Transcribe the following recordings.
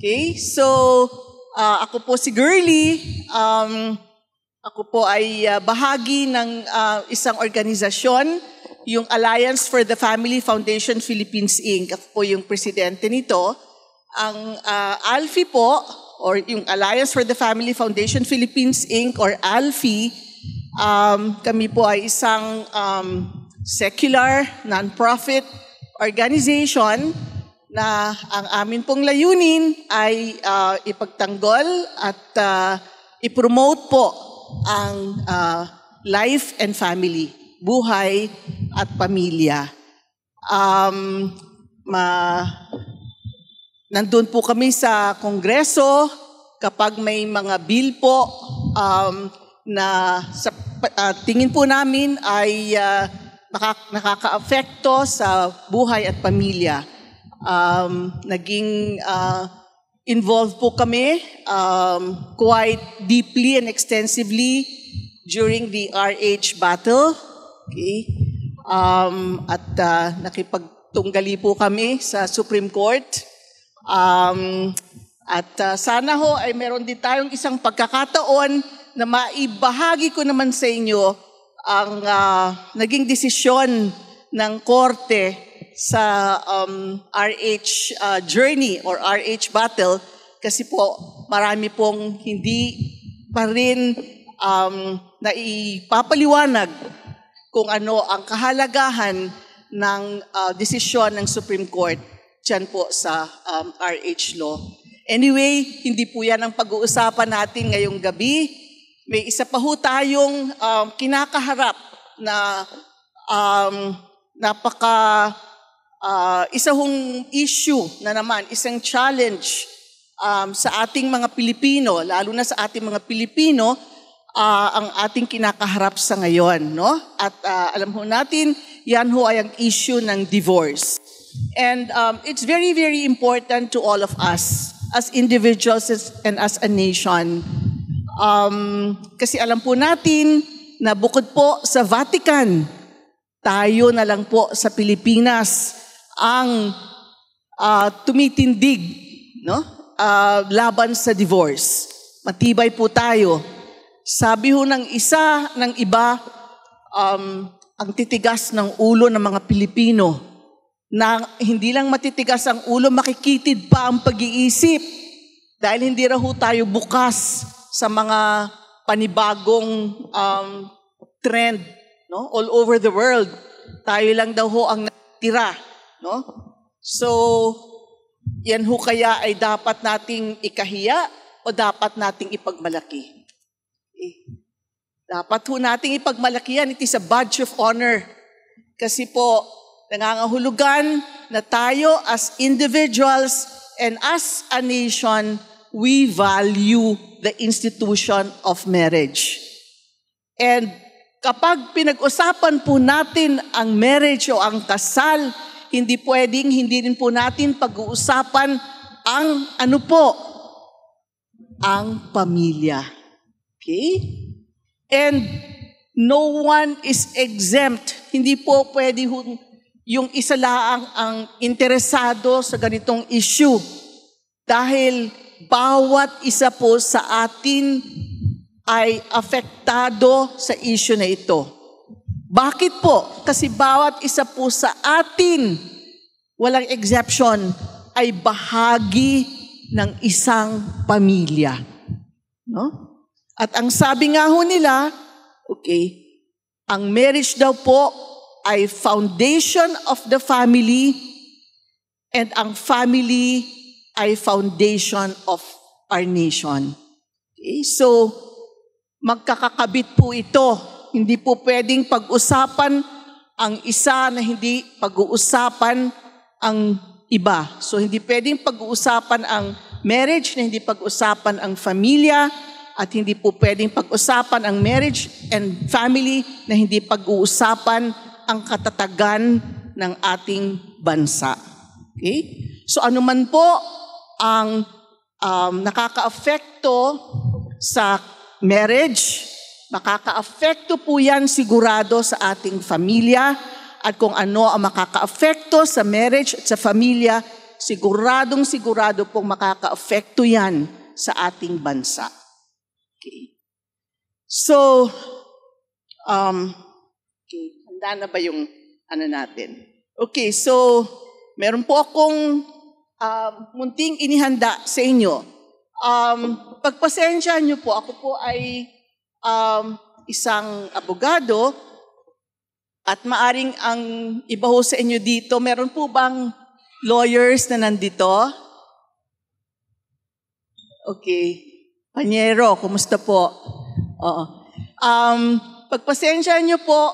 Okay, so ako po si Girly. Ako po ay bahagi ng isang organisasyon, yung Alliance for the Family Foundation Philippines Inc. Ako po yung presidente nito. Ang ALFI po, or yung Alliance for the Family Foundation Philippines Inc. or ALFI, kami po ay isang secular, non-profit organization na ang amin pong layunin ay ipagtanggol at i-promote po ang life and family, buhay at pamilya. Nandun po kami sa Kongreso kapag may mga bill po na sa tingin po namin ay nakaka-apekto sa buhay at pamilya. Naging involved po kami quite deeply and extensively during the RH battle. Okay? At nakipagtunggali po kami sa Supreme Court. Sana ho ay meron din tayong isang pagkakataon na maibahagi ko naman sa inyo ang naging desisyon ng Korte sa RH journey or RH battle, kasi po marami pong hindi pa rin naipapaliwanag kung ano ang kahalagahan ng desisyon ng Supreme Court dyan po sa RH law. Anyway, hindi po yan ang pag-uusapan natin ngayong gabi. May isa pa ho tayong kinakaharap na isa hong issue na naman, isang challenge sa ating mga Pilipino, lalo na sa ating mga Pilipino, ang ating kinakaharap sa ngayon, no? At alam ho natin, yan ho ay ang issue ng divorce. And it's very, very important to all of us as individuals and as a nation. Kasi alam po natin na bukod po sa Vatican, tayo na lang po sa Pilipinas ang tumitindig, no? Laban sa divorce. Matibay po tayo. Sabi ho ng iba, ang titigas ng ulo ng mga Pilipino, na hindi lang matitigas ang ulo, makikitid pa ang pag-iisip dahil hindi raw tayo bukas sa mga panibagong trend, no? All over the world. Tayo lang daw ho ang natira, no? So, yan ho kaya ay dapat nating ikahiya o dapat nating ipagmalaki? Dapat ho nating ipagmalaki yan. It is a badge of honor. Kasi po, nangangahulugan na tayo as individuals and as a nation, we value the institution of marriage. And kapag pinag-usapan po natin ang marriage o ang kasal, hindi rin po natin pag-uusapan ang ang pamilya. Okay? And no one is exempt. Hindi po pwede yung isa lang ang interesado sa ganitong issue. Dahil bawat isa po sa atin ay apektado sa issue na ito. Bakit po? Kasi bawat isa po sa atin, walang exception, ay bahagi ng isang pamilya. No? At ang sabi nga ho nila, okay, ang marriage daw po ay foundation of the family, and ang family ay foundation of our nation. Okay? So, magkakakabit po ito. Hindi po pwedeng pag-usapan ang isa na hindi pag-uusapan ang iba. So, hindi pwedeng pag-uusapan ang marriage na hindi pag-usapan ang familia, at hindi po pwedeng pag-usapan ang marriage and family na hindi pag-uusapan ang katatagan ng ating bansa. Okay? So ano man po ang nakaka-apekto sa marriage, makaka-apekto po yan sigurado sa ating familia, at kung ano ang makaka-apekto sa marriage at sa familia, sigurado pong makaka-apekto yan sa ating bansa. Okay. So, okay, handa na ba yung ano natin? Okay, so, meron po akong munting inihanda sa inyo. Pagpasensya niyo po, ako po ay isang abogado at maaring ang iba ho sa inyo dito, meron po bang lawyers na nandito? Okay. Panyero, kumusta po? Oo. Pagpasensya niyo po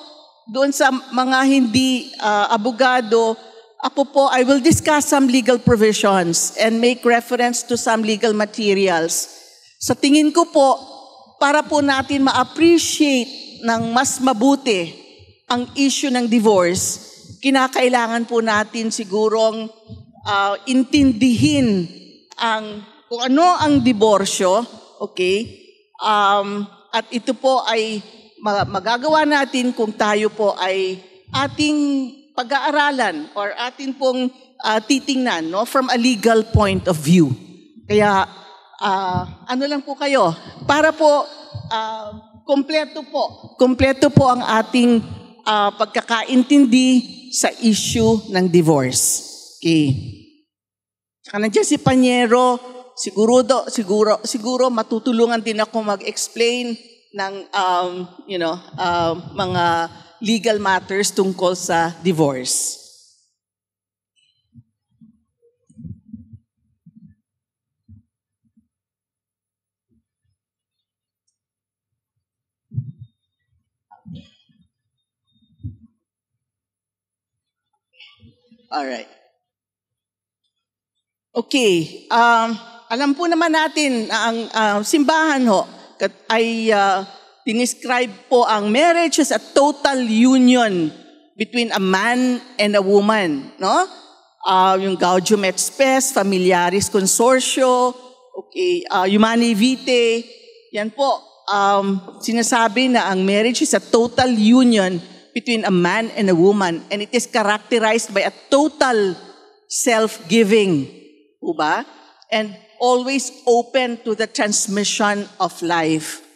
doon sa mga hindi abogado, ako po, I will discuss some legal provisions and make reference to some legal materials. Sa tingin ko po, para po natin ma-appreciate ng mas mabuti ang issue ng divorce, kinakailangan po natin sigurong intindihin kung ano ang diborsyo, okay? At ito po ay magagawa natin kung tayo po ay ating pag-aaralan or atin pong titingnan, no, from a legal point of view. Kaya ano lang po kayo, para po kompleto po ang ating pagkakaintindi sa issue ng divorce. Okay. Saka nandiyan si Panyero, siguro matutulungan din ako mag-explain ng mga legal matters tungkol sa divorce. All right. Okay. Alam po naman natin na ang simbahan ho ay dinescribe po ang marriage as a total union between a man and a woman, no? Yung Gaudium et Spes, Familiaris Consortio, okay, Humanae Vitae, yan po. Sinasabi na ang marriage is a total union between a man and a woman, and it is characterized by a total self-giving, po ba? And always open to the transmission of life.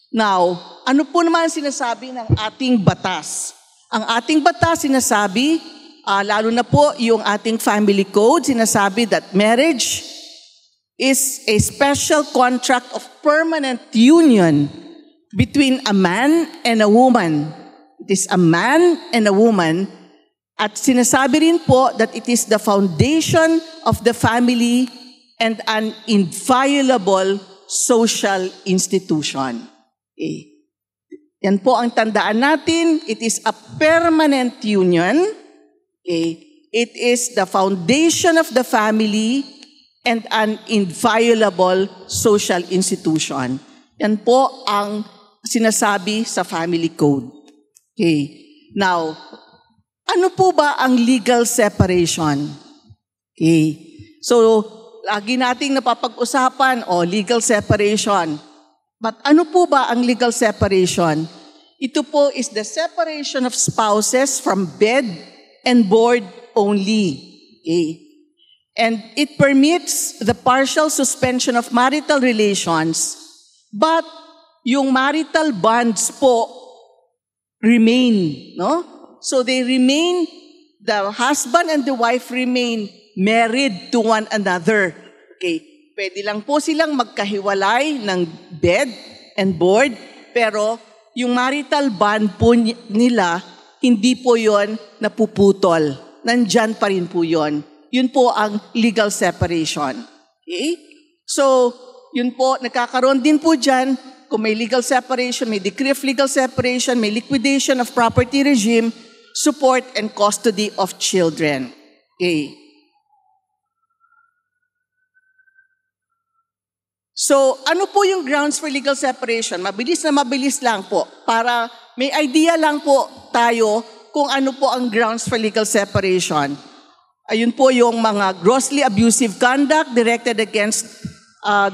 Now, ano po naman sinasabi ng ating batas? Ang ating batas sinasabi, lalo na po yung ating family code, sinasabi that marriage is a special contract of permanent union between a man and a woman. It is a man and a woman. At sinasabi rin po that it is the foundation of the family and an inviolable social institution. Okay. Yan po ang tandaan natin. It is a permanent union. Okay. It is the foundation of the family and an inviolable social institution. Yan po ang sinasabi sa family code. Okay. Now, ano po ba ang legal separation? Okay. So, lagi nating napapag-usapan, legal separation. But ano po ba ang legal separation? Ito po is the separation of spouses from bed and board only. Okay. And it permits the partial suspension of marital relations, but yung marital bonds po remain, no? So they remain, the husband and the wife remain married to one another. Okay. Pwede lang po silang magkahiwalay ng bed and board, pero yung marital bond po nila, hindi po yon napuputol. Nandyan pa rin po yon. Yun po ang legal separation. Okay? So, yun po, nagkakaroon din po dyan, kung may legal separation, may decree of legal separation, may liquidation of property regime, support and custody of children. Okay. So, ano po yung grounds for legal separation? Mabilis lang po. Para may idea lang po tayo kung ano po ang grounds for legal separation. Ayun po yung mga grossly abusive conduct directed against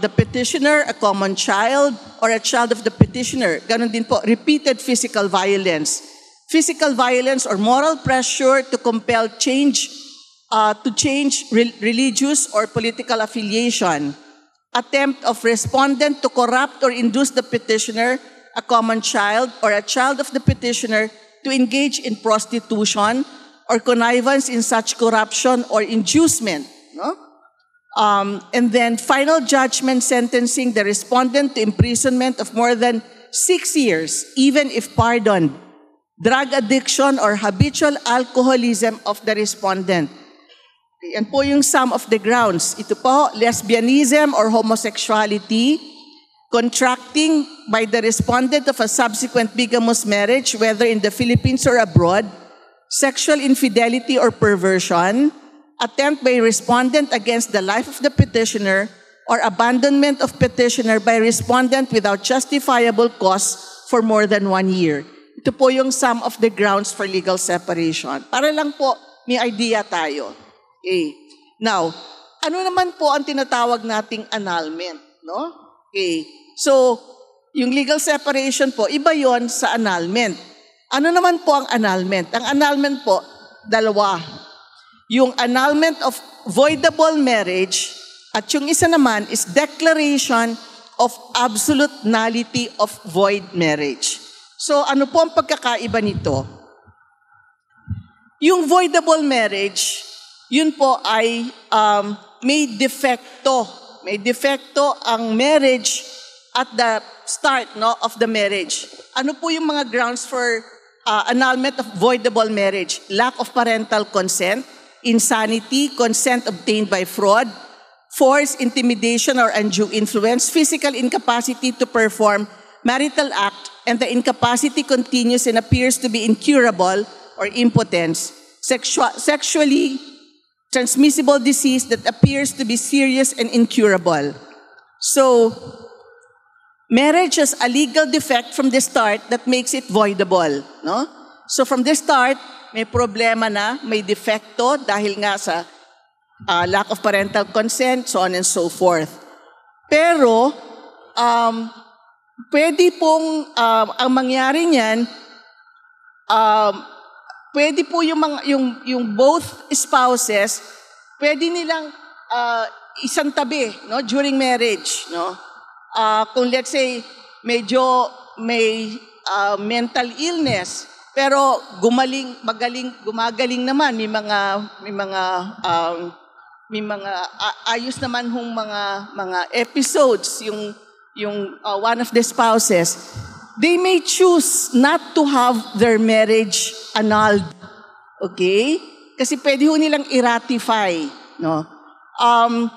the petitioner, a common child, or a child of the petitioner. Ganon din po, repeated physical violence. Physical violence or moral pressure to compel change to change religious or political affiliation, attempt of respondent to corrupt or induce the petitioner, a common child, or a child of the petitioner to engage in prostitution or connivance in such corruption or inducement. No? And then final judgment sentencing the respondent to imprisonment of more than 6 years, even if pardoned. Drug addiction or habitual alcoholism of the respondent. Yan po yung some of the grounds. Ito po, lesbianism or homosexuality, contracting by the respondent of a subsequent bigamous marriage, whether in the Philippines or abroad, sexual infidelity or perversion, attempt by respondent against the life of the petitioner, or abandonment of petitioner by respondent without justifiable cause for more than 1 year. Ito po yung some of the grounds for legal separation. Para lang po, may idea tayo. Okay. Now, ano naman po ang tinatawag nating annulment, no? Okay. So, yung legal separation po, iba yon sa annulment. Ano naman po ang annulment? Ang annulment po, dalawa. Yung annulment of voidable marriage at yung isa naman is declaration of absolute nullity of void marriage. So, ano po ang pagkakaiba nito? Yung voidable marriage, yun po ay may defecto. May defecto ang marriage at the start of the marriage. Ano po yung mga grounds for annulment of voidable marriage? Lack of parental consent, insanity, consent obtained by fraud, force, intimidation, or undue influence, physical incapacity to perform marital act, and the incapacity continues and appears to be incurable or impotence, sexually transmissible disease that appears to be serious and incurable. So, marriage has a legal defect from the start that makes it voidable. No? So from the start, may problema na, may defecto dahil nga sa lack of parental consent, so on and so forth. Pero, pwede pong, ang mangyari niyan, pwede po yung both spouses, pwede nilang isang tabi, no, during marriage, no. Kung let's say medyo may mental illness, pero gumagaling naman, may mga ayos naman hong mga episodes yung one of the spouses. They may choose not to have their marriage annulled. Okay? Kasi pwede ho nilang i-ratify. No?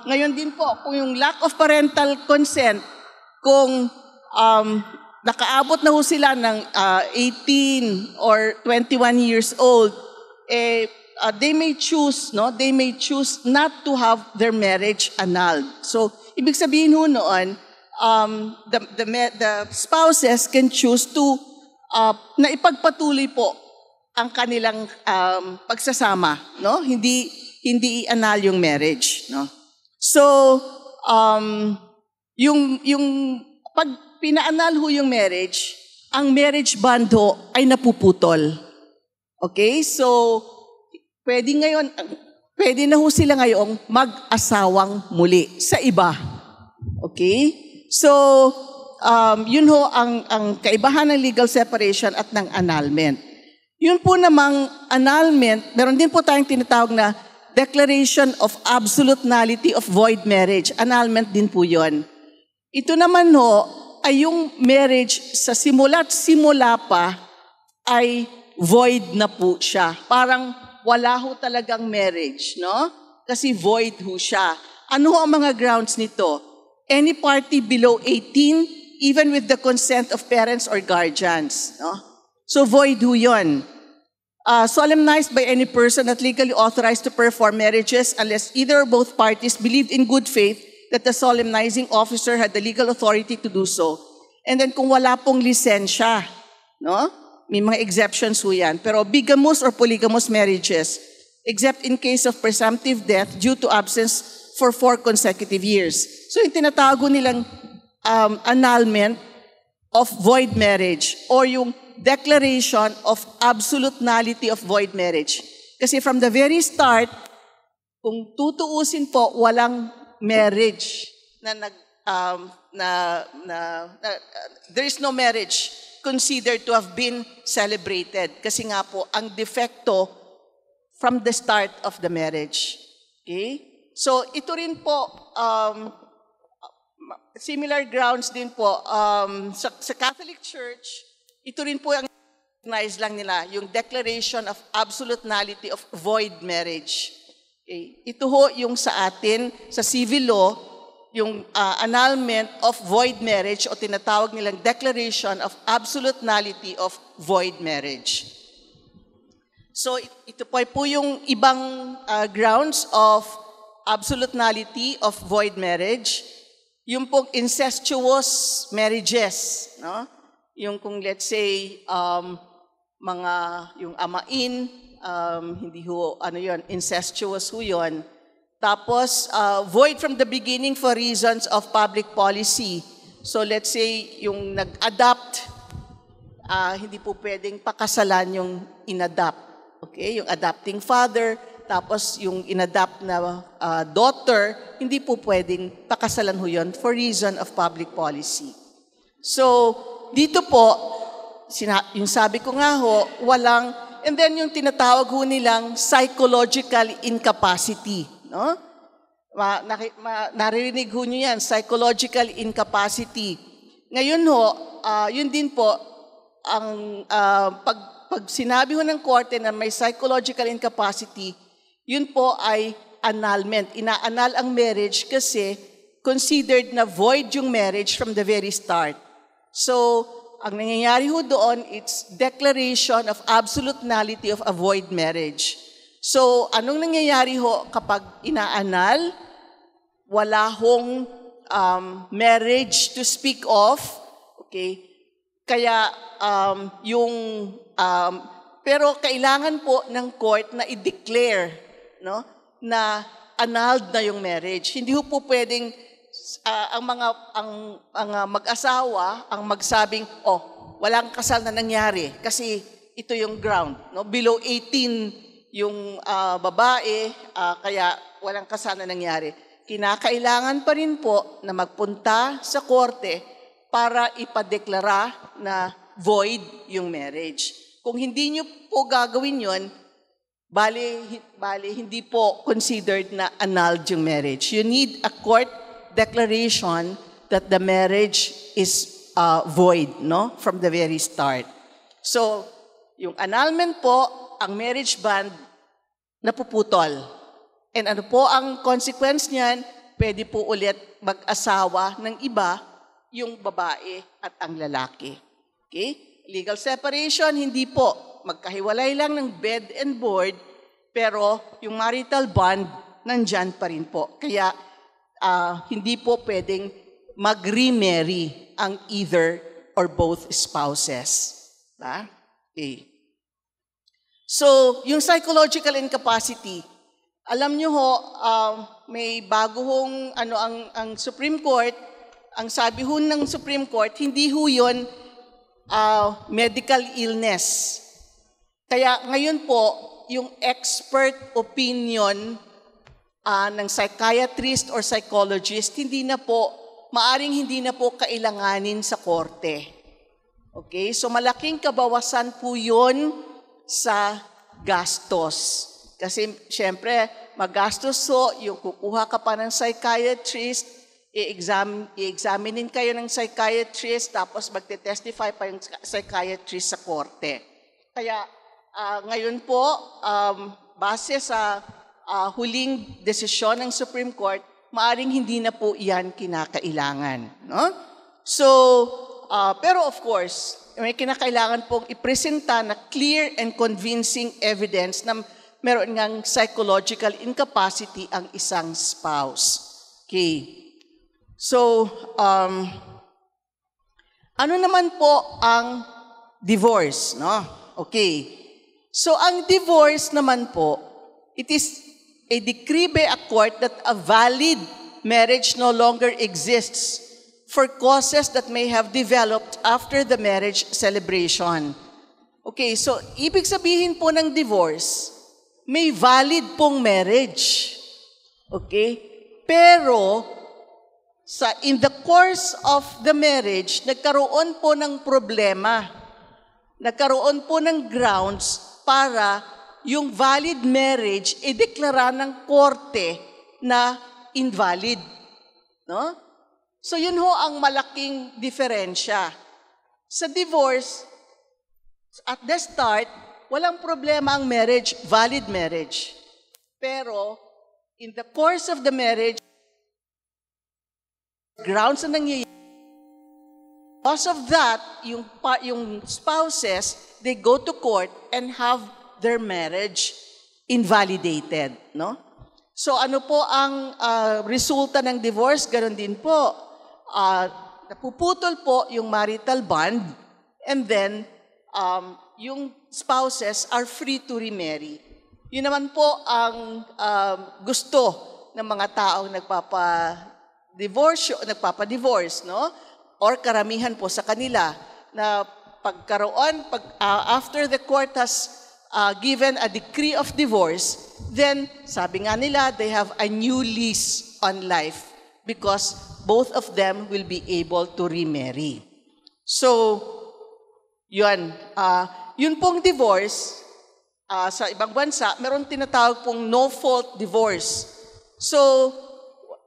Ngayon din po, kung yung lack of parental consent, kung nakaabot na ho sila ng 18 or 21 years old, they may choose, they may choose not to have their marriage annulled. So, ibig sabihin ho noon, the spouses can choose to na ipagpatuloy po ang kanilang pagsasama, no? Hindi i-annul yung marriage, no? So yung pag pina-annul ho yung marriage, ang marriage bond ho ay napuputol. Okay? So pwede na ho sila ngayong mag-asawang muli sa iba. Okay? So, yun ho ang kaibahan ng legal separation at ng annulment. Yun po namang annulment, meron din po tayong tinatawag na declaration of absolute nullity of void marriage. Annulment din po yun. Ito naman ho, ay yung marriage sa simula't simula pa ay void na po siya. Parang wala ho talagang marriage, no? Kasi void ho siya. Ano ho ang mga grounds nito? Any party below 18, even with the consent of parents or guardians. No? So void ho yun. Solemnized by any person not legally authorized to perform marriages unless either or both parties believed in good faith that the solemnizing officer had the legal authority to do so. And then kung wala pong lisensya, no? May mga exceptions ho yan. Pero bigamous or polygamous marriages, except in case of presumptive death due to absence for 4 consecutive years. So yung tinatago nilang annulment of void marriage or yung declaration of absolute nullity of void marriage. Kasi from the very start, kung tutuusin po, walang marriage there is no marriage considered to have been celebrated. Kasi nga po, ang defecto from the start of the marriage. Okay? So, ito rin po, similar grounds din po, sa Catholic Church, ito rin po ang recognize lang nila, yung Declaration of Absolute Nullity of Void Marriage. Okay? Ito ho yung sa atin, sa civil law, yung annulment of void marriage o tinatawag nilang Declaration of Absolute Nullity of Void Marriage. So ito po yung ibang grounds of absolute nullity of void marriage. Yung pong incestuous marriages, no? Yung kung let's say yung amain, hindi ho incestuous ho yun. Tapos void from the beginning for reasons of public policy. So let's say yung nag-adopt, hindi po pwedeng pakasalan yung in-adopt. Okay, yung adopting father, tapos yung in-adopt na daughter, hindi po pwedeng pakasalan ho yun for reason of public policy. So, dito po, yung sabi ko nga ho, walang, and then yung tinatawag ho nilang psychological incapacity. No? Naririnig ho nyo yan, psychological incapacity. Ngayon ho, yun din po, ang pag sinabi ho ng korte na may psychological incapacity, yun po ay annulment. Ina-annul ang marriage kasi considered na void yung marriage from the very start. So, ang nangyayari ho doon, it's declaration of absolute nullity of a void marriage. So, anong nangyayari ho kapag ina-annul? Wala hong marriage to speak of. Okay? Kaya pero kailangan po ng court na i-declare, no, na annulled na yung marriage. Hindi ho po pwedeng ang mag-asawa ang magsabing, walang kasal na nangyari kasi ito yung ground, no? Below 18 yung babae, kaya walang kasal na nangyari. Kinakailangan pa rin po na magpunta sa korte para ipadeklara na void yung marriage. Kung hindi nyo po gagawin yon, bali hindi po considered na annulled yung marriage. You need a court declaration that the marriage is void, no, from the very start. So, yung annulment po, ang marriage band napuputol. And ano po ang consequence niyan? Pwede po ulit mag-asawa ng iba, yung babae at ang lalaki. Okay? Legal separation, hindi po. Magkahiwalay lang ng bed and board, pero yung marital bond, nandyan pa rin po. Kaya, hindi po pwedeng mag-remarry ang either or both spouses. Okay. So, yung psychological incapacity, alam nyo ho, may bago hong ang Supreme Court, ang sabi ho ng Supreme Court, hindi ho yun medical illness. Kaya ngayon po, yung expert opinion ng psychiatrist or psychologist, maaring hindi na po kailanganin sa korte. Okay? So malaking kabawasan po yun sa gastos. Kasi siyempre, magastos so, yung kukuha ka pa ng psychiatrist, i-examinin kayo ng psychiatrist, tapos magte-testify pa yung psychiatrist sa korte. Kaya ngayon po, base sa huling desisyon ng Supreme Court, maaring hindi na po iyan kinakailangan. No? So, pero of course, may kinakailangan pong ipresenta na clear and convincing evidence na meron ngang psychological incapacity ang isang spouse. Okay. So, ano naman po ang divorce, no? Okay. So, ang divorce naman po, it is a decree by a court that a valid marriage no longer exists for causes that may have developed after the marriage celebration. Okay, so ibig sabihin po ng divorce, may valid pong marriage. Okay? Pero, in the course of the marriage, nagkaroon po ng problema. Nagkaroon po ng grounds para yung valid marriage ideklara ng korte na invalid. No? So yun ho ang malaking diferensya. Sa divorce, at the start, walang problema ang marriage, valid marriage. Pero, in the course of the marriage, grounds na nangyayari, because of that, yung spouses, they go to court and have their marriage invalidated. No? So ano po ang resulta ng divorce? Ganon din po. Napuputol po yung marital bond, and then yung spouses are free to remarry. Yun naman po ang gusto ng mga taong nagpapa-divorce, no? Or karamihan po sa kanila na after the court has given a decree of divorce, then sabi nga nila, they have a new lease on life because both of them will be able to remarry. So, yun pong divorce, sa ibang bansa, meron tinatawag pong no-fault divorce. So,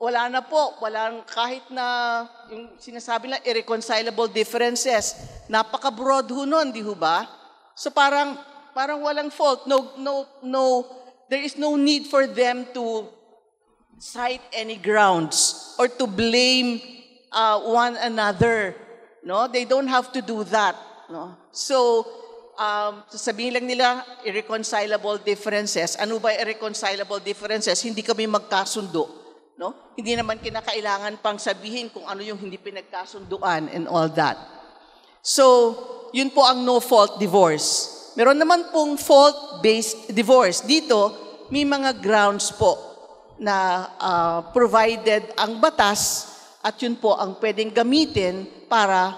walang kahit na yung sinasabi na irreconcilable differences. Napaka-broad ho nun, di ho ba? So parang walang fault. There is no need for them to cite any grounds or to blame one another. No? They don't have to do that. No? So, sasabihin lang nila, irreconcilable differences. Ano ba irreconcilable differences? Hindi kami magkasundo. No? Hindi naman kinakailangan pang sabihin kung ano yung hindi pinagkasunduan and all that. So, yun po ang no-fault divorce. Meron naman pong fault-based divorce. Dito, may mga grounds po na provided ang batas at yun po ang pwedeng gamitin para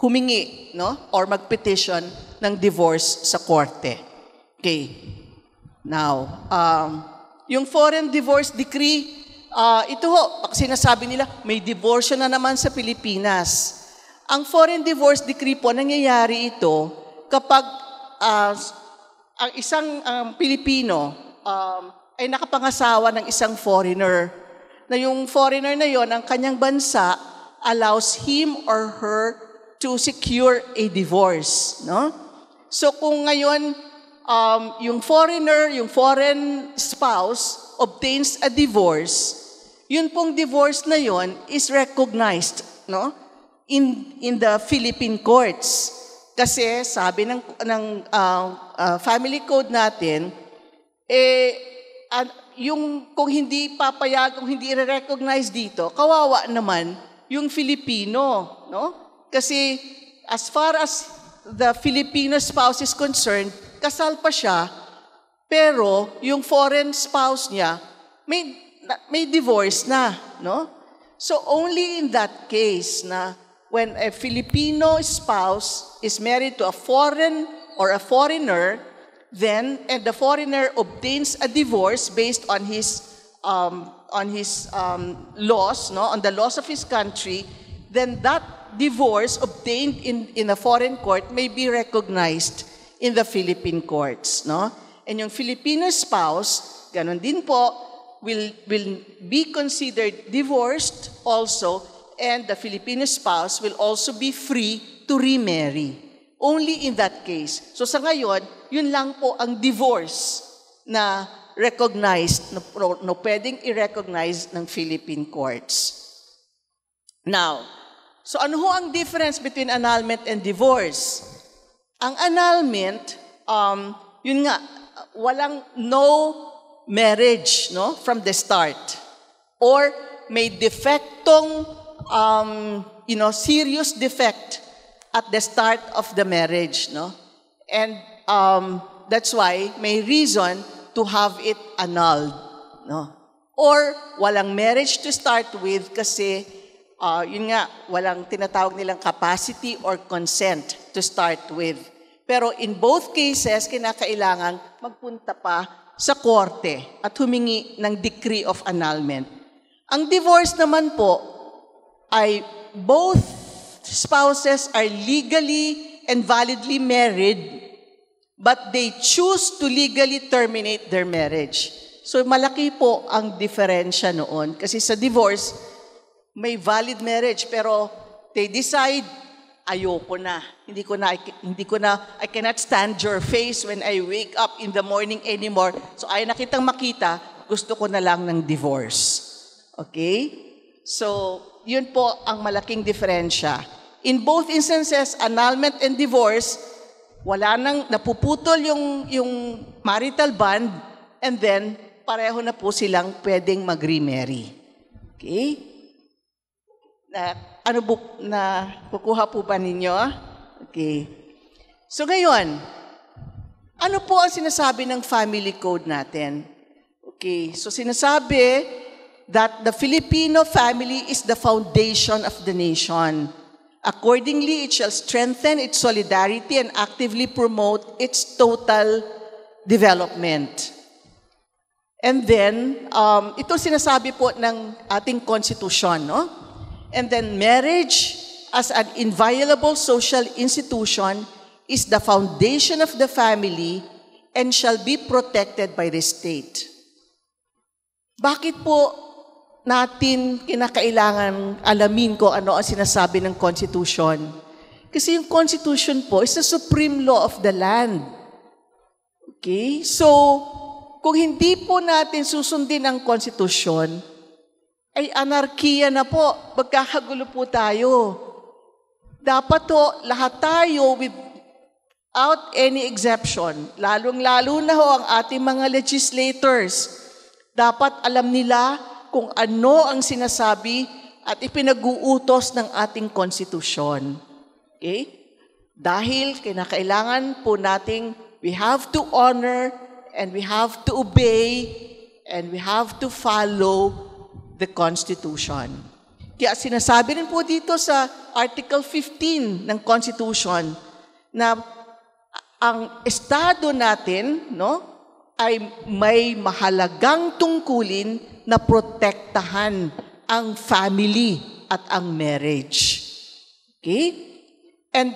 humingi, no? Or mag-petition ng divorce sa korte. Okay. Now, yung foreign divorce decree, ito ho, sinasabi nila, may divorce na naman sa Pilipinas. Ang foreign divorce decree po, nangyayari ito kapag ang isang Pilipino ay nakapangasawa ng isang foreigner. Na yung foreigner na yon, ang kanyang bansa allows him or her to secure a divorce. No? So kung ngayon, yung foreign spouse obtains a divorce, yun pong divorce na yon is recognized, no? In the Philippine courts. Kasi sabi ng family code natin, yung kung hindi papayag, kung hindi i-recognize dito, kawawa naman yung Filipino, no? Kasi as far as the Filipino spouse is concerned, kasal pa siya, pero yung foreign spouse niya, may divorce na, no? So only in that case na when a Filipino spouse is married to a foreign or a foreigner, then and the foreigner obtains a divorce based on his laws, no, on the laws of his country, then that divorce obtained in a foreign court may be recognized in the Philippine courts, no? And yung Filipino spouse, ganun din po, will be considered divorced also, and the Filipino spouse will also be free to remarry. Only in that case. So sa ngayon, yun lang po ang divorce na recognized, no pwedeng i-recognize ng Philippine courts. Now, so ano ho ang difference between annulment and divorce? Ang annulment, yun nga, walang no marriage, no, from the start. Or may defectong, serious defect at the start of the marriage, no? And that's why may reason to have it annulled, no? Or walang marriage to start with kasi yun nga, walang tinatawag nilang capacity or consent to start with. Pero in both cases, kinakailangan magpunta pa sa korte at humingi ng decree of annulment. Ang divorce naman po ay both spouses are legally and validly married, but they choose to legally terminate their marriage. So malaki po ang diferensya noon. Kasi sa divorce, may valid marriage, pero they decide, ayoko na. I cannot stand your face when I wake up in the morning anymore. So ayaw na kitang makita, gusto ko na lang ng divorce. Okay? So, yun po ang malaking diferensya. In both instances, annulment and divorce, wala nang napuputol yung marital bond, and then pareho na po silang pwedeng mag-remarry. Okay? Kukuha po ba ninyo? Okay. So ngayon, ano po ang sinasabi ng family code natin? Okay, so sinasabi that the Filipino family is the foundation of the nation. Accordingly, it shall strengthen its solidarity and actively promote its total development. And then, ito sinasabi po ng ating konstitusyon, no? And then, marriage as an inviolable social institution is the foundation of the family and shall be protected by the state. Bakit po natin kinakailangan alamin ko ano ang sinasabi ng Constitution? Kasi yung Constitution po is the supreme law of the land. Okay? So, kung hindi po natin susundin ang Constitution, ay anarkiya na po, magkakagulo po tayo. Dapat to, lahat tayo without any exception, lalong-lalo na ho ang ating mga legislators, dapat alam nila kung ano ang sinasabi at ipinag-uutos ng ating konstitusyon. Okay? Dahil kinakailangan po nating we have to honor and we have to obey and we have to follow the Constitution. Kaya sinasabi rin po dito sa Article 15 ng Constitution na ang estado natin, no, ay may mahalagang tungkulin na protektahan ang family at ang marriage. Okay? And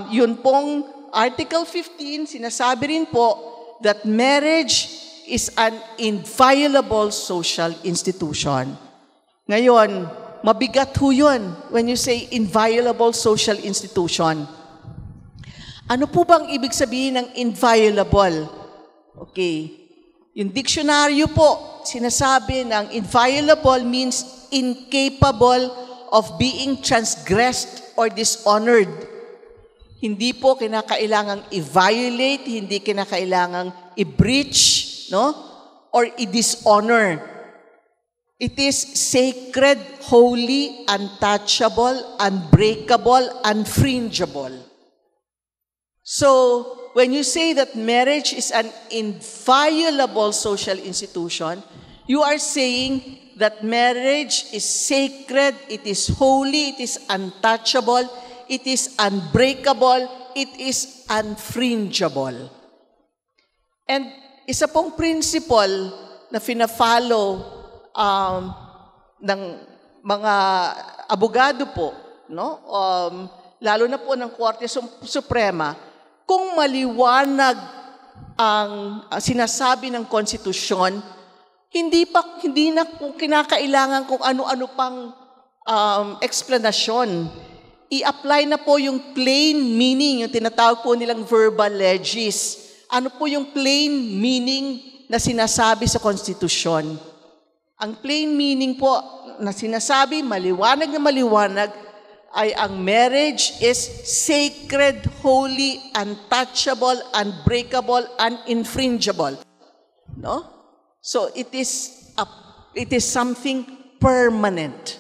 yun pong Article 15, sinasabi rin po that marriage is an inviolable social institution. Ngayon, mabigat ho yun when you say inviolable social institution. Ano po bang ibig sabihin ng inviolable? Okay. Yung diksyonaryo po, sinasabi ng inviolable means incapable of being transgressed or dishonored. Hindi po kinakailangang i-violate, hindi kinakailangang i-breach, no? Or i-dishonor. It is sacred, holy, untouchable, unbreakable, unfringible. So, when you say that marriage is an inviolable social institution, you are saying that marriage is sacred, it is holy, it is untouchable, it is unbreakable, it is unfringible. And isa pong principle na fina-follow ng mga abogado po, no? Lalo na po ng Korte Suprema, kung maliwanag ang sinasabi ng konstitusyon, hindi na po kinakailangan kung ano-ano pang explanation. I-apply na po yung plain meaning, yung tinatawag po nilang verbal legis. Ano po yung plain meaning na sinasabi sa konstitusyon? Ang plain meaning po na sinasabi, maliwanag na maliwanag, ay ang marriage is sacred, holy, untouchable, unbreakable, uninfringible. No? So it is something permanent.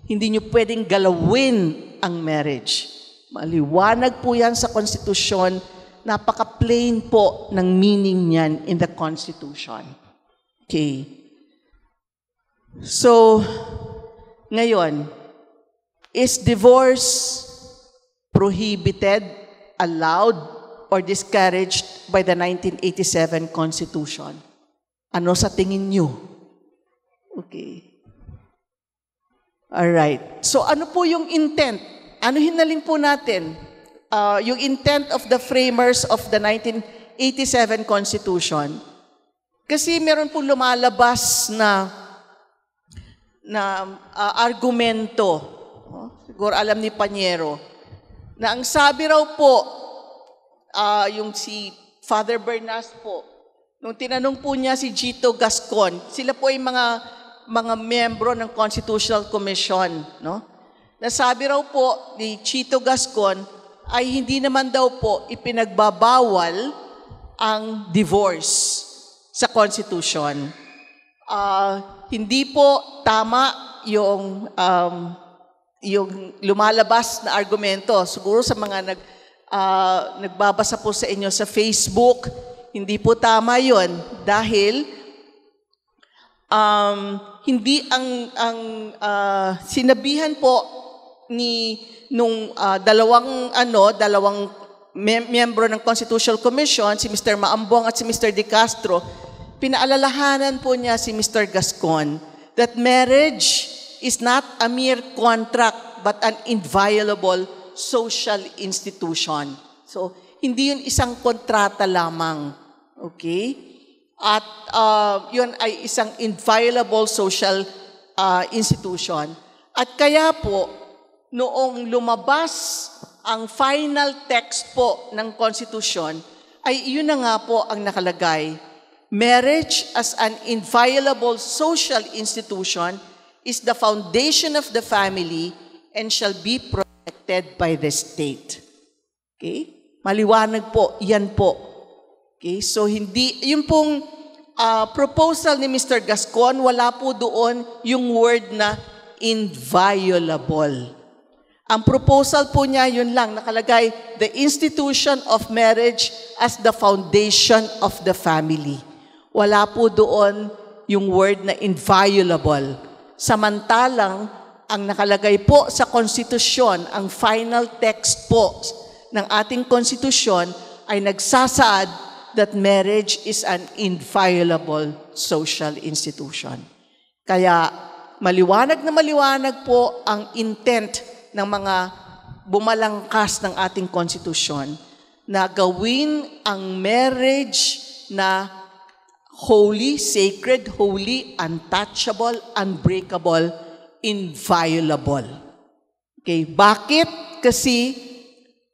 Hindi nyo pwedeng galawin ang marriage. Maliwanag po yan sa konstitusyon. Napaka-plain po ng meaning niyan in the Constitution. Okay. So, ngayon, is divorce prohibited, allowed, or discouraged by the 1987 Constitution? Ano sa tingin nyo? Okay. Alright. So ano po yung intent? Ano hinaling po natin? Yung intent of the framers of the 1987 Constitution. Kasi meron po lumalabas na argumento, siguro alam ni Panyero, na ang sabi raw po, yung si Father Bernas po, nung tinanong po niya si Gito Gascon, sila po ay mga miyembro ng Constitutional Commission, no? Nasabi raw po ni Gito Gascon ay hindi naman daw po ipinagbabawal ang divorce sa Constitution. Hindi po tama yung lumalabas na argumento. Siguro sa mga nagbabasa po sa inyo sa Facebook, hindi po tama yon dahil hindi ang sinabihan po nung dalawang miyembro ng Constitutional Commission, si Mr. Maambong at si Mr. De Castro, pinaalalahanan po niya si Mr. Gascon that marriage is not a mere contract but an inviolable social institution. So, hindi yun isang kontrata lamang. Okay? At yun ay isang inviolable social institution. At kaya po, noong lumabas ang final text po ng Constitution, ay yun na nga po ang nakalagay. Marriage as an inviolable social institution is the foundation of the family and shall be protected by the state. Okay? Maliwanag po, yan po. Okay? So, yung pong proposal ni Mr. Gascon, wala po doon yung word na inviolable. Ang proposal po niya, yun lang, nakalagay, the institution of marriage as the foundation of the family. Wala po doon yung word na inviolable. Samantalang, ang nakalagay po sa konstitusyon, ang final text po ng ating konstitusyon ay nagsasaad that marriage is an inviolable social institution. Kaya maliwanag na maliwanag po ang intent ng mga bumalangkas ng ating konstitusyon na gawin ang marriage na holy, sacred, holy, untouchable, unbreakable, inviolable. Okay, bakit? Kasi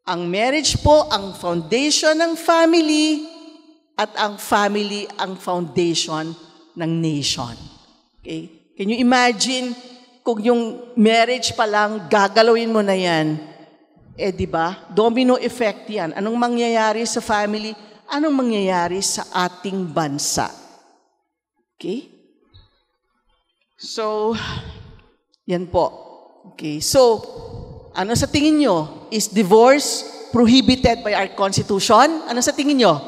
ang marriage po ang foundation ng family at ang family ang foundation ng nation. Okay? Can you imagine kung yung marriage pa lang gagalawin mo na yan? Di ba? Domino effect yan. Anong mangyayari sa family? Anong mangyayari sa ating bansa? Okay? So, yan po. Okay. So, ano sa tingin nyo? Is divorce prohibited by our Constitution? Ano sa tingin nyo?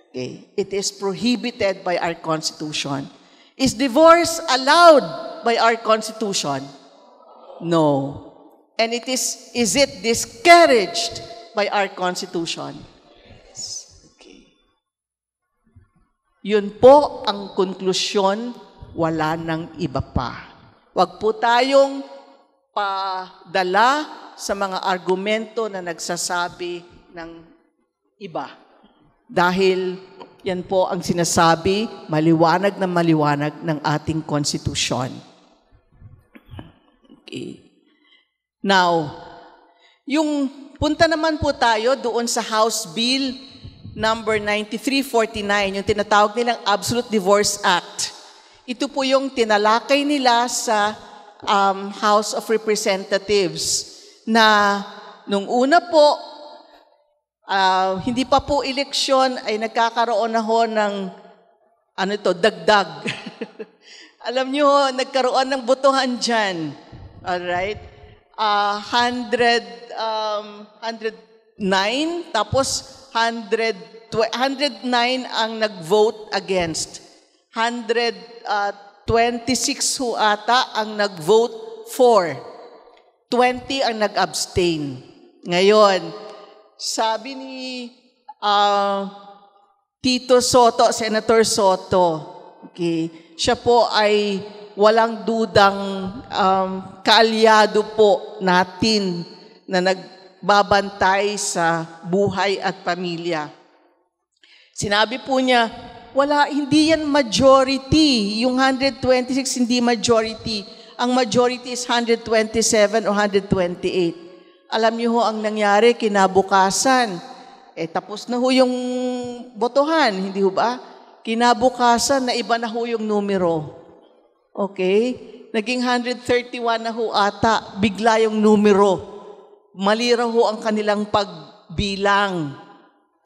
Okay. It is prohibited by our Constitution. Is divorce allowed by our Constitution? No. And is it discouraged by our Constitution? Yun po ang konklusyon, wala nang iba pa. Huwag po tayong padala sa mga argumento na nagsasabi ng iba. Dahil yan po ang sinasabi, maliwanag ng ating konstitusyon. Okay. Now, yung punta naman po tayo doon sa House Bill number 9349, yung tinatawag nilang Absolute Divorce Act. Ito po yung tinalakay nila sa House of Representatives na nung una po, hindi pa po eleksyon ay nagkakaroon na ho ng dagdag. Alam nyo, nagkaroon ng botohan dyan. Alright? 109, tapos 109 ang nag-vote against. 126 ho ata ang nag-vote for. 20 ang nag-abstain. Ngayon, sabi ni Tito Soto, Senator Soto. Okay. Siya po ay walang dudang kaalyado po natin na nagbabantay sa buhay at pamilya. Sinabi po niya, hindi yan majority. Yung 126 hindi majority. Ang majority is 127 o 128. Alam niyo ho ang nangyari kinabukasan. Tapos na ho yung botohan, hindi ho ba? Kinabukasan na iba na ho yung numero. Okay? Naging 131 na ho ata, bigla yung numero. Mali raw ho ang kanilang pagbilang.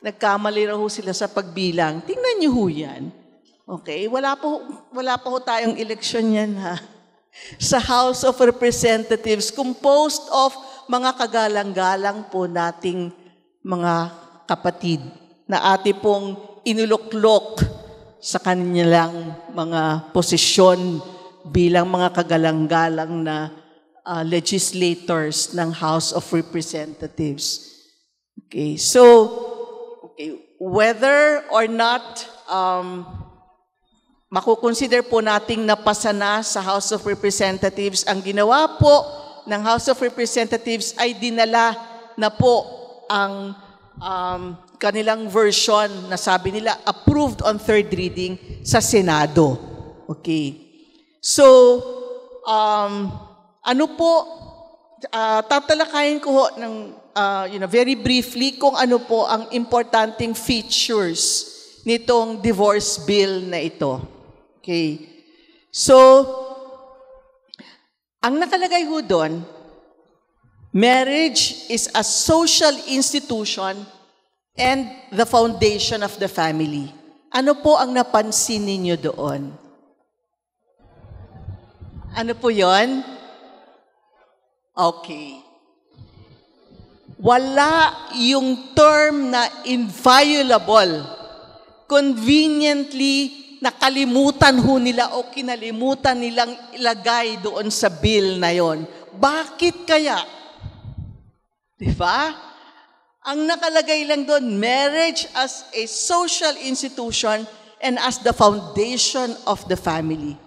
Nagkamali raw ho sila sa pagbilang. Tingnan niyo ho yan. Okay? Wala pa ho tayong eleksyon yan, ha? Sa House of Representatives, composed of mga kagalang-galang po nating mga kapatid na ate pong inuloklok sa kanilang mga posisyon bilang mga kagalang-galang na legislators ng House of Representatives. Okay, so whether or not makukonsider po nating napasa na sa House of Representatives, ang ginawa po ng House of Representatives ay dinala na po ang kanilang version na sabi nila approved on third reading sa Senado. Okay. So, tatalakayin ko ho ng very briefly kung ano po ang importanteng features nitong divorce bill na ito. Okay. So, ang nakalagay ho doon, marriage is a social institution and the foundation of the family. Ano po ang napansin ninyo doon? Ano po yon? Okay. Wala yung term na inviolable. Conveniently, nakalimutan ho nila o kinalimutan nilang ilagay doon sa bill na yon. Bakit kaya? Diba? Ang nakalagay lang doon, marriage as a social institution and as the foundation of the family.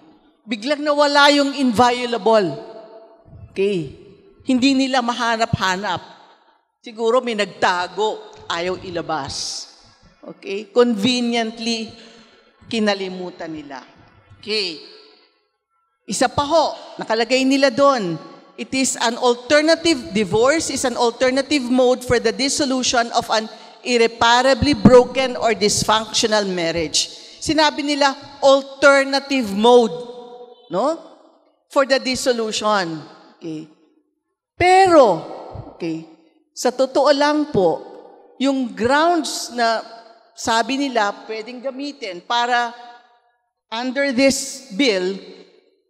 Biglang nawala yung inviolable. Okay. Hindi nila mahanap-hanap. Siguro may nagtago, ayaw ilabas. Okay. Conveniently, kinalimutan nila. Okay. Isa pa ho, nakalagay nila doon, divorce is an alternative mode for the dissolution of an irreparably broken or dysfunctional marriage. Sinabi nila, alternative mode, no? For the dissolution. Okay. Pero, okay, sa totoo lang po, yung grounds na sabi nila pwedeng gamitin para under this bill,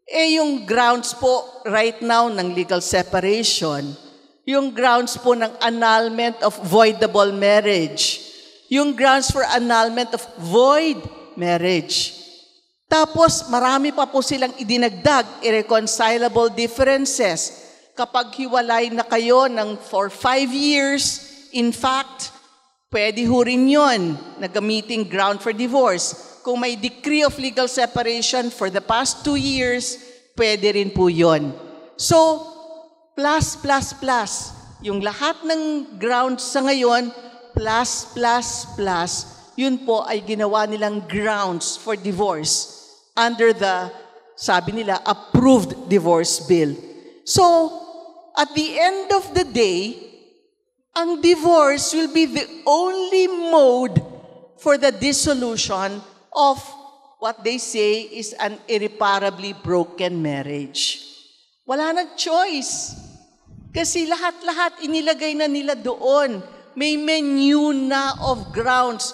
yung grounds po right now ng legal separation, yung grounds po ng annulment of voidable marriage, yung grounds for annulment of void marriage. Tapos marami pa po silang idinagdag, irreconcilable differences. Kapag hiwalay na kayo for 5 years, in fact, pwede ho rin yun na gamiting ground for divorce. Kung may decree of legal separation for the past 2 years, pwede rin po yun. So, plus. Yung lahat ng grounds sa ngayon, plus, yun po ay ginawa nilang grounds for divorce under the, sabi nila, approved divorce bill. So, at the end of the day, ang divorce will be the only mode for the dissolution of what they say is an irreparably broken marriage. Wala nang choice. Kasi lahat-lahat inilagay na nila doon. May menu na of grounds.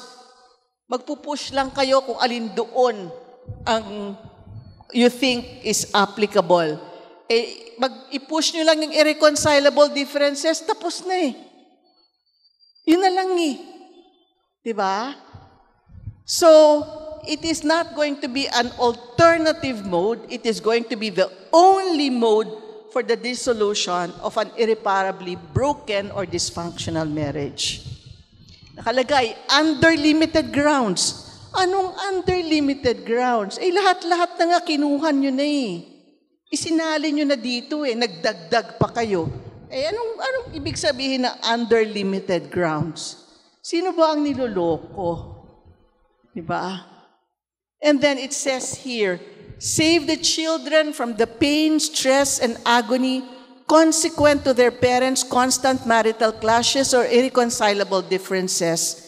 Magpupush lang kayo kung alin doon ang you think is applicable. Mag-i-push nyo lang yung irreconcilable differences, tapos na eh. Yun na lang eh. Diba? So, it is not going to be an alternative mode. It is going to be the only mode for the dissolution of an irreparably broken or dysfunctional marriage. Nakalagay, under limited grounds. Anong under limited grounds? Lahat-lahat na nga kinuha nyo na eh. Isinali nyo na dito eh, nagdagdag pa kayo. Anong ibig sabihin na under limited grounds? Sino ba ang niloloko? Diba? And then it says here, save the children from the pain, stress, and agony consequent to their parents' constant marital clashes or irreconcilable differences.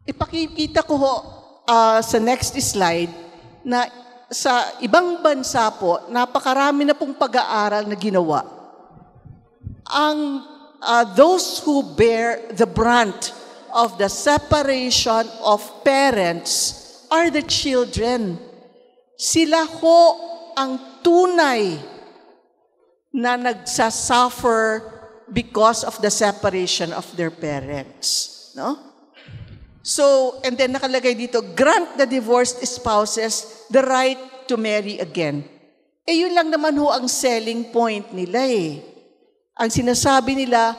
Ipakikita ko sa next slide na sa ibang bansa po, napakarami na pong pag-aaral na ginawa. Those who bear the brunt of the separation of parents are the children. Sila ho ang tunay na nagsasuffer because of the separation of their parents. No? So, and then nakalagay dito, grant the divorced spouses the right to marry again. Yun lang naman ho ang selling point nila eh. Ang sinasabi nila,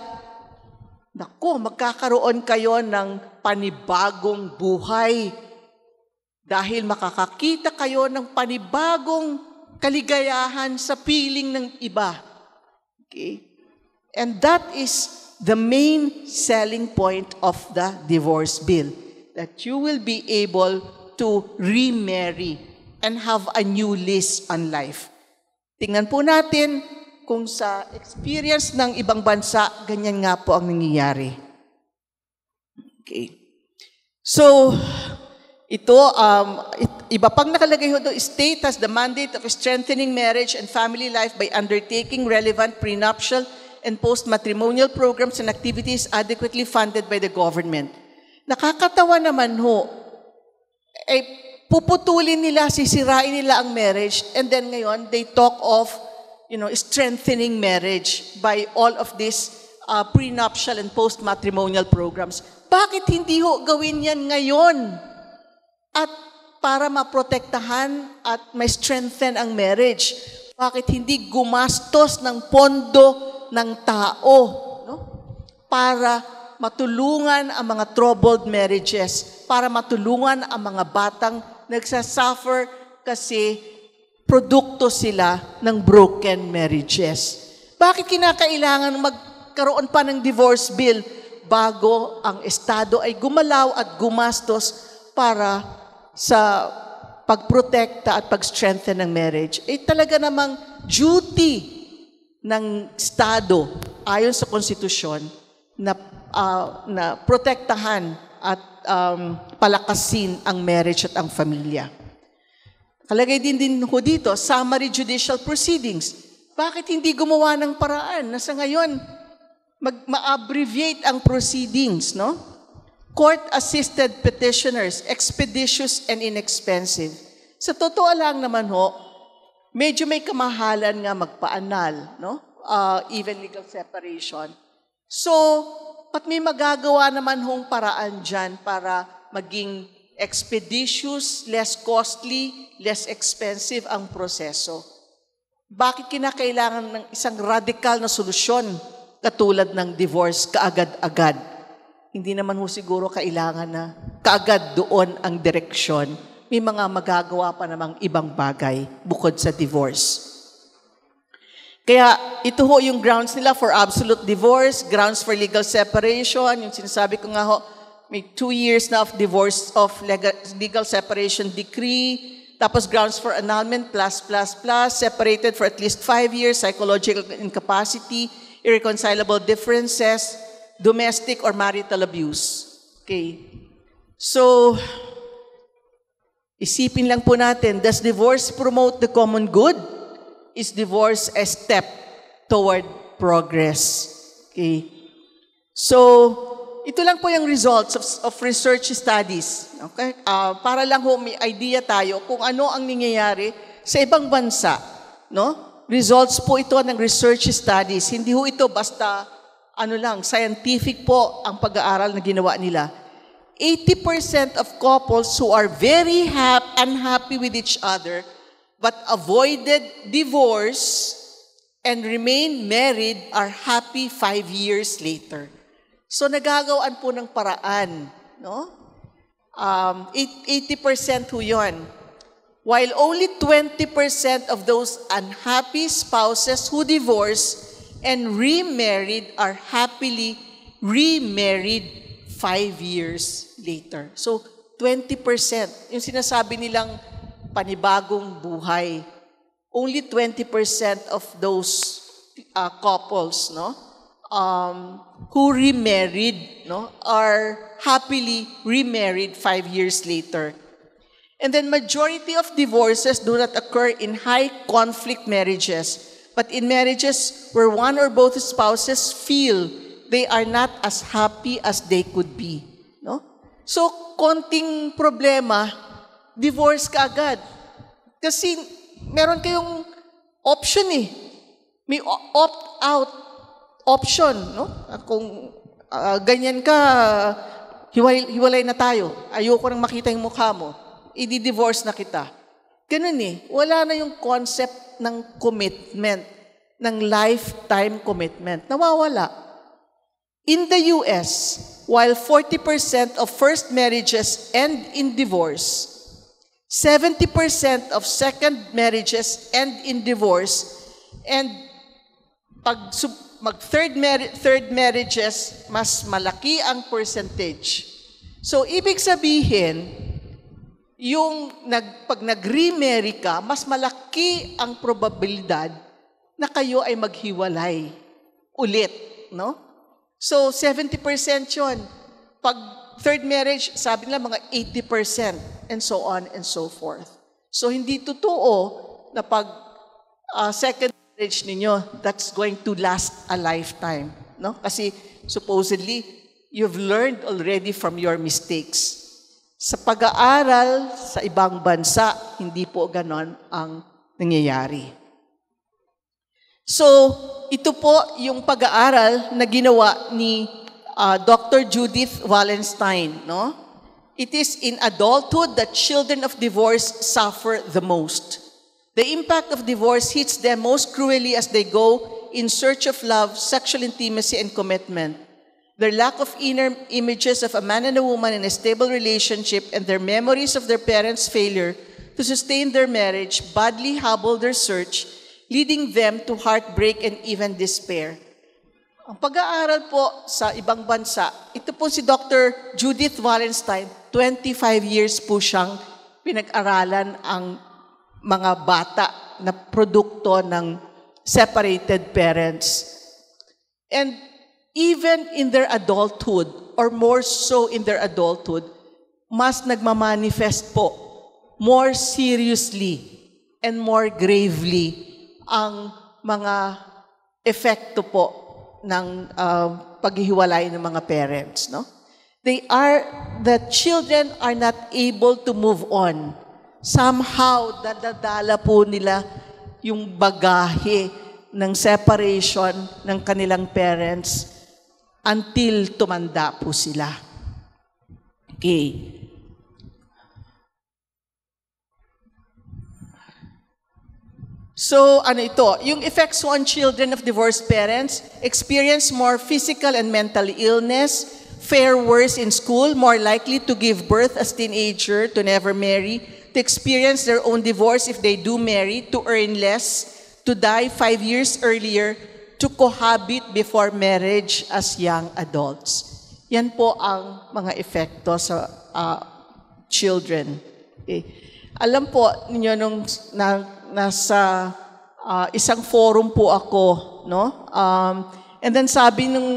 naku, magkakaroon kayo ng panibagong buhay dahil makakakita kayo ng panibagong kaligayahan sa piling ng iba. Okay? And that is the main selling point of the divorce bill, that you will be able to remarry and have a new lease on life. Tingnan po natin kung sa experience ng ibang bansa, ganyan nga po ang nangyayari. Okay. So, ito, iba pang nakalagay ho doon, state has the mandate of strengthening marriage and family life by undertaking relevant prenuptial and post-matrimonial programs and activities adequately funded by the government. Nakakatawa naman ho, puputulin nila, sisirain nila ang marriage, and then ngayon, they talk of, strengthening marriage by all of these prenuptial and post-matrimonial programs. Bakit hindi ho gawin yan ngayon? At para maprotektahan at ma-strengthen ang marriage, bakit hindi gumastos ng pondo ng tao, no? Para matulungan ang mga troubled marriages, para matulungan ang mga batang nagsasuffer kasi produkto sila ng broken marriages. Bakit kinakailangan magkaroon pa ng divorce bill bago ang Estado ay gumalaw at gumastos para sa pagprotekta at pag-strengthen ng marriage? Talaga namang duty ng Estado ayon sa konstitusyon na protektahan at palakasin ang marriage at ang pamilya. Kalagay din ho dito, summary judicial proceedings. Bakit hindi gumawa ng paraan na sa ngayon ma-abbreviate ang proceedings, no? Court-assisted petitioners, expeditious and inexpensive. Sa totoo lang naman ho, medyo may kamahalan nga magpaanal, no? Even legal separation. So, pat may magagawa naman hong paraan dyan para maging expeditious, less costly, less expensive ang proseso. Bakit kinakailangan ng isang radical na solusyon katulad ng divorce kaagad-agad? Hindi naman ho siguro kailangan na kaagad doon ang direksyon. May mga magagawa pa namang ibang bagay bukod sa divorce. Kaya ito ho yung grounds nila for absolute divorce, grounds for legal separation, yung sinasabi ko nga ho, may 2 years na of divorce of legal separation decree, tapos grounds for annulment, separated for at least 5 years, psychological incapacity, irreconcilable differences, domestic or marital abuse. Okay. So, isipin lang po natin, does divorce promote the common good? Is divorce a step toward progress? Okay. So, ito lang po yung results of research studies. Okay? Para lang ho may idea tayo kung ano ang nangyayari sa ibang bansa. No? Results po ito ng research studies. Hindi ho ito basta scientific po ang pag-aaral na ginawa nila. 80% of couples who are very unhappy with each other but avoided divorce and remain married are happy 5 years later. So nagagawaan po ng paraan, no? 80% ho yun. While only 20% of those unhappy spouses who divorce and remarried are happily remarried 5 years later. So 20%, yung sinasabi nilang panibagong buhay, only 20% of those couples, no, who remarried, no, are happily remarried 5 years later. And then majority of divorces do not occur in high conflict marriages, but in marriages where one or both spouses feel they are not as happy as they could be, no? So konting problema, divorce ka agad. Kasi meron kayong option eh. May opt-out option, no? Kung ganyan ka, hiwalay na tayo. Ayoko nang makita yung mukha mo. I-divorce na kita. Ganun eh. Wala na yung concept ng commitment, ng lifetime commitment. Nawawala. In the US, while 40% of first marriages end in divorce, 70% of second marriages end in divorce, and pag third marriages, mas malaki ang percentage. So, ibig sabihin, pag nag-remarry ka, mas malaki ang probabilidad na kayo ay maghiwalay ulit, no? So, 70% yun. Pag third marriage, sabi nila mga 80%, and so on and so forth. So, hindi totoo na pag second marriage ninyo, that's going to last a lifetime, no? Kasi supposedly, you've learned already from your mistakes. Sa pag-aaral sa ibang bansa, hindi po ganon ang nangyayari. So, ito po yung pag-aaral na ginawa ni Dr. Judith Wallenstein, no? It is in adulthood that children of divorce suffer the most. The impact of divorce hits them most cruelly as they go in search of love, sexual intimacy, and commitment. Their lack of inner images of a man and a woman in a stable relationship and their memories of their parents' failure to sustain their marriage badly hobble their search, leading them to heartbreak and even despair. Ang pag-aaral po sa ibang bansa, ito po si Dr. Judith Wallenstein, 25 years po siyang pinag-aralan ang mga bata na produkto ng separated parents. And even in their adulthood, or more so in their adulthood, mas nagmamanifest po more seriously and more gravely ang mga epekto po ng paghihiwalay ng mga parents, no? The children are not able to move on. Somehow, dadadala po nila yung bagahe ng separation ng kanilang parents until tumanda po sila. Okay. So, ano ito? Yung effects on children of divorced parents, experience more physical and mental illness, fare worse in school, more likely to give birth as teenager, to never marry, to experience their own divorce if they do marry, to earn less, to die 5 years earlier, to cohabit before marriage as young adults. Yan po ang mga epekto sa children. Okay. Alam po ninyo nung nasa isang forum po ako, no? And then sabi nung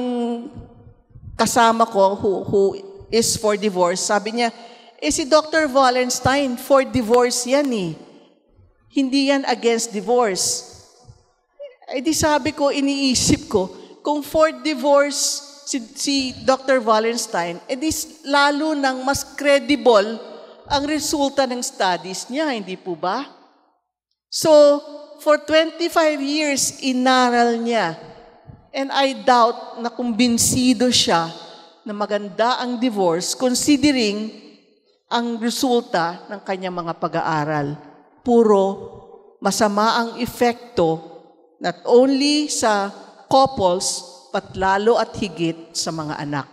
kasama ko who is for divorce, sabi niya, si Dr. Wallenstein, for divorce yan eh. Hindi yan against divorce. Di sabi ko, iniisip ko, kung for divorce si Dr. Wallenstein, di lalo nang mas credible ang resulta ng studies niya, hindi po ba? So, for 25 years, inaral niya. And I doubt na kumbinsido siya na maganda ang divorce considering ang resulta ng kanyang mga pag-aaral. Puro masama ang epekto not only sa couples, but lalo at higit sa mga anak.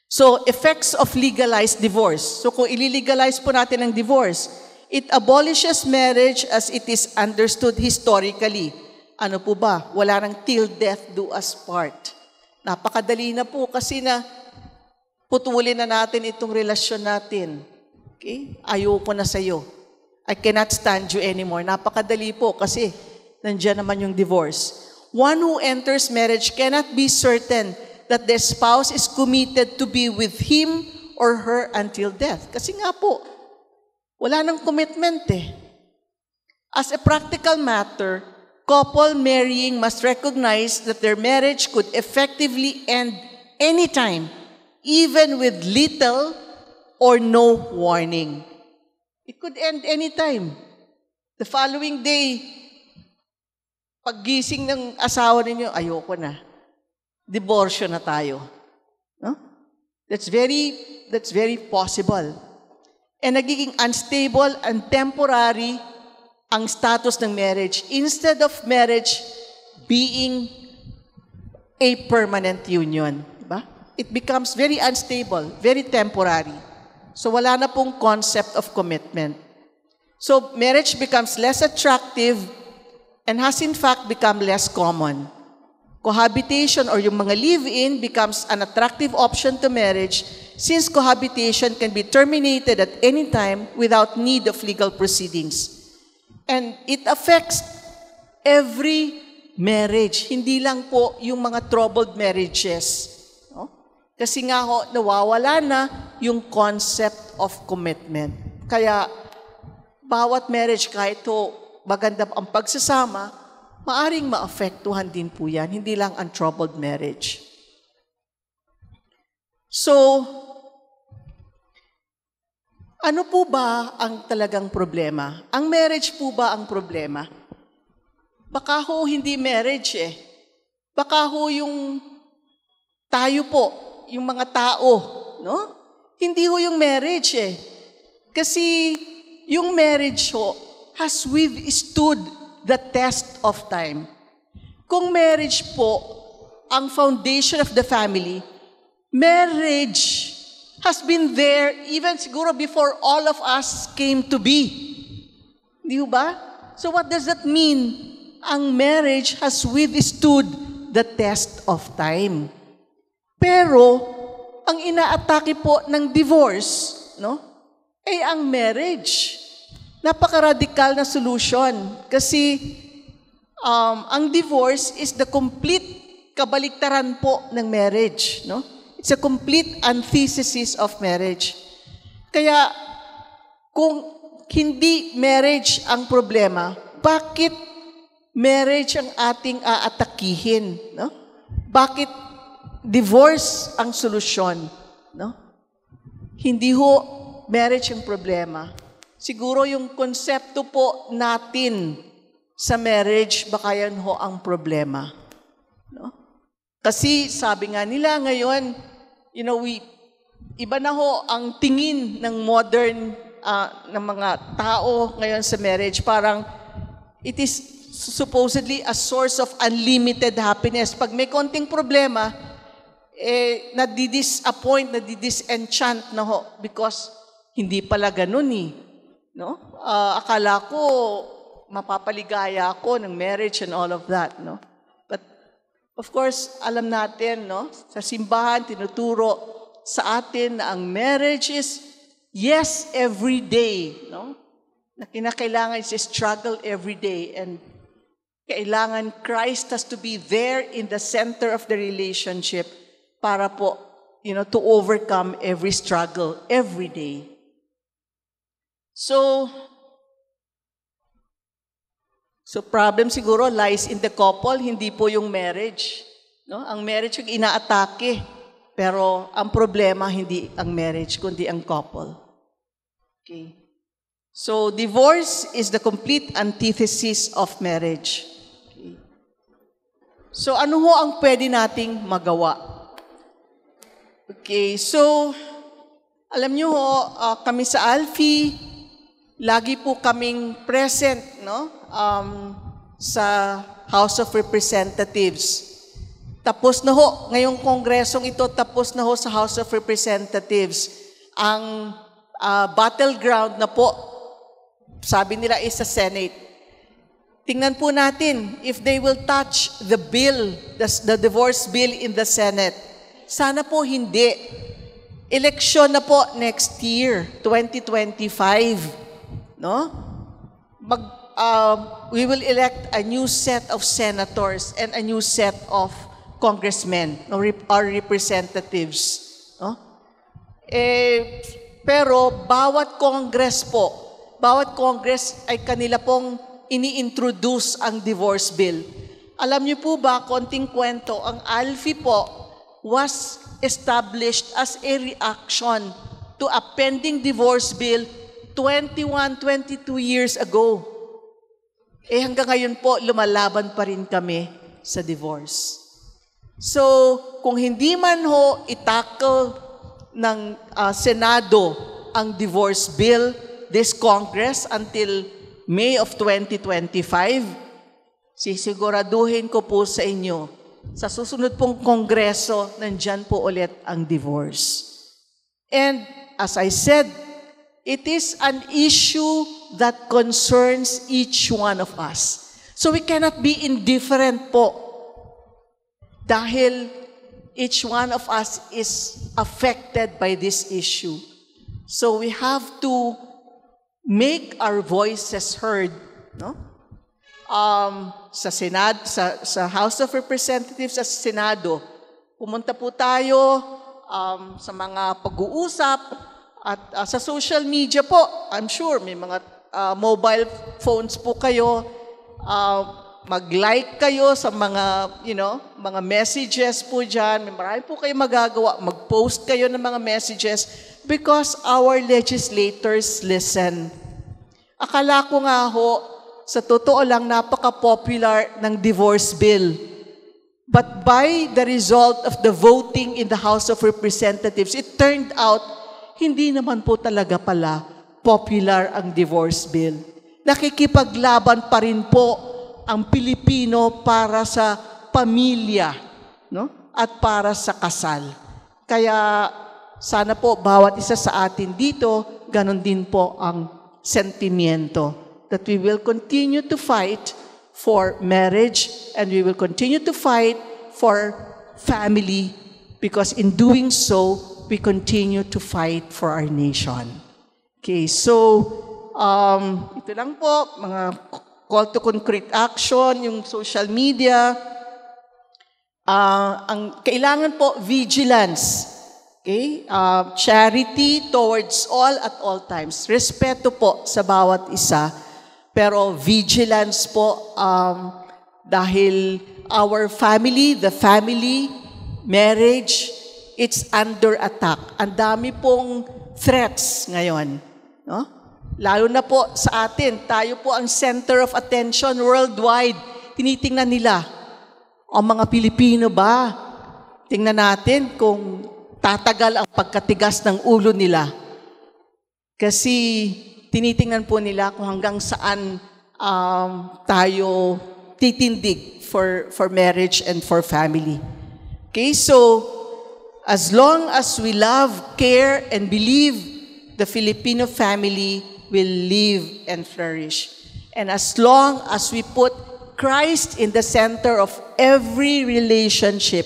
So, effects of legalized divorce. So, kung ililegalize po natin ang divorce, it abolishes marriage as it is understood historically. Ano po ba? Wala nang till death do us part. Napakadali na po kasi na putulin na natin itong relasyon natin. Okay? Ayoko na sa'yo. I cannot stand you anymore. Napakadali po kasi nandiyan naman yung divorce. One who enters marriage cannot be certain that the spouse is committed to be with him or her until death. Kasi nga po, wala nang commitment eh. As a practical matter, couple marrying must recognize that their marriage could effectively end anytime, even with little or no warning. It could end anytime. The following day, paggising ng asawa ninyo, ayoko na. Diborsyo na tayo. No? That's very possible. And nagiging unstable and temporary ang status ng marriage instead of marriage being a permanent union. Diba? It becomes very unstable, very temporary. So wala na pong concept of commitment. So marriage becomes less attractive and has in fact become less common. Cohabitation or yung mga live-in becomes an attractive option to marriage since cohabitation can be terminated at any time without need of legal proceedings. And it affects every marriage, hindi lang po yung mga troubled marriages. No? Kasi nga ho, nawawala na yung concept of commitment. Kaya, bawat marriage, kahit ho, maganda ang pagsasama, maaring maapektuhan din po yan, hindi lang ang troubled marriage. So, ano po ba ang talagang problema? Ang marriage po ba ang problema? Baka ho hindi marriage eh. Baka ho yung tayo po, yung mga tao, no? Hindi ho yung marriage eh. Kasi yung marriage ho has withstood the test of time. Kung marriage po ang foundation of the family, marriage has been there even siguro before all of us came to be. Di ba? So what does that mean? Ang marriage has withstood the test of time. Pero, ang inaatake po ng divorce, no? Ay ang marriage. Napaka-radical na solution. Kasi, ang divorce is the complete kabaliktaran po ng marriage, no? It's a complete antithesis of marriage. Kaya, kung hindi marriage ang problema, bakit marriage ang ating aatakihin? No? Bakit divorce ang solusyon? No? Hindi ho marriage ang problema. Siguro yung konsepto po natin sa marriage, baka yan ho ang problema. No? Kasi sabi nga nila ngayon, iba na ho ang tingin ng modern ng mga tao ngayon sa marriage. Parang it is supposedly a source of unlimited happiness. Pag may konting problema, nadidisappoint, nadidisenchant na ho because hindi pala ganun eh. No? Akala ko mapapaligaya ako ng marriage and all of that. No? But of course, alam natin, no? Sa simbahan, tinuturo sa atin na ang marriage is yes, every day. No? Na kinakailangan is a struggle every day and kailangan Christ has to be there in the center of the relationship para po, to overcome every struggle every day. So problem siguro lies in the couple, hindi po yung marriage. No? Ang marriage yung inaatake, pero ang problema hindi ang marriage, kundi ang couple. Okay. So divorce is the complete antithesis of marriage. Okay. So ano ho ang pwede nating magawa? Okay, so alam nyo ho, kami sa Alfie, lagi po kaming present, no? Sa House of Representatives. Tapos na ho, ngayong kongresong ito, tapos na ho sa House of Representatives. Ang battleground na po, sabi nila is sa Senate. Tingnan po natin if they will touch the bill, the divorce bill in the Senate. Sana po hindi. Eleksyon na po next year, 2025. No? We will elect a new set of senators and a new set of congressmen or representatives. No? Pero bawat congress ay kanila pong ini-introduce ang divorce bill. Alam niyo po ba, konting kwento, ang ALFI po was established as a reaction to a pending divorce bill 21, 22 years ago. Hanggang ngayon po, lumalaban pa rin kami sa divorce. So, kung hindi man ho itackle ng Senado ang divorce bill, this Congress until May of 2025, sisiguraduhin ko po sa inyo, sa susunod pong Kongreso, nandyan po ulit ang divorce. And as I said, it is an issue that concerns each one of us. So we cannot be indifferent po. Dahil each one of us is affected by this issue. So we have to make our voices heard, no? Sa Senado, sa House of Representatives, sa Senado, pumunta po tayo sa mga pag-uusap at sa social media po. I'm sure may mga mobile phones po kayo. Mag-like kayo sa mga, mga messages po dyan. Marami po kayo magagawa. Mag-post kayo ng mga messages because our legislators listen. Akala ko nga ho, sa totoo lang, napaka-popular ng divorce bill. But by the result of the voting in the House of Representatives, it turned out, hindi naman po talaga pala popular ang divorce bill. Nakikipaglaban pa rin po ang Pilipino para sa pamilya, no? At para sa kasal. Kaya sana po bawat isa sa atin dito, ganon din po ang sentimiento that we will continue to fight for marriage and we will continue to fight for family because in doing so, we continue to fight for our nation. Okay, so ito lang po, mga call to concrete action, yung social media. Ang kailangan po, vigilance. Okay? Charity towards all at all times. Respeto po sa bawat isa. Pero vigilance po dahil our family, the family, marriage, it's under attack. Ang dami pong threats ngayon. No? Lalo na po sa atin, tayo po ang center of attention worldwide. Tinitingnan nila, ang mga Pilipino ba? Tingnan natin kung tatagal ang pagkatigas ng ulo nila. Kasi tinitingnan po nila kung hanggang saan tayo titindig for marriage and for family. Okay, so as long as we love, care, and believe the Filipino family will live and flourish. And as long as we put Christ in the center of every relationship,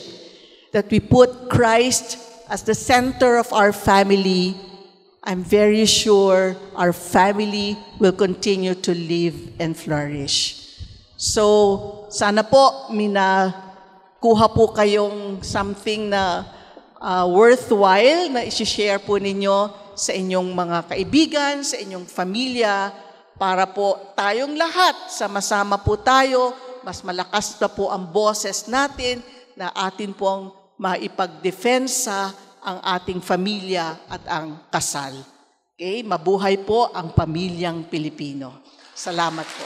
that we put Christ as the center of our family, I'm very sure our family will continue to live and flourish. So, sana po, kuha po kayong something na worthwhile na isi-share po ninyo sa inyong mga kaibigan, sa inyong pamilya, para po tayong lahat, sama-sama po tayo, mas malakas na po ang boses natin na atin pong maipagdepensa ang ating pamilya at ang kasal. Okay? Mabuhay po ang pamilyang Pilipino. Salamat po.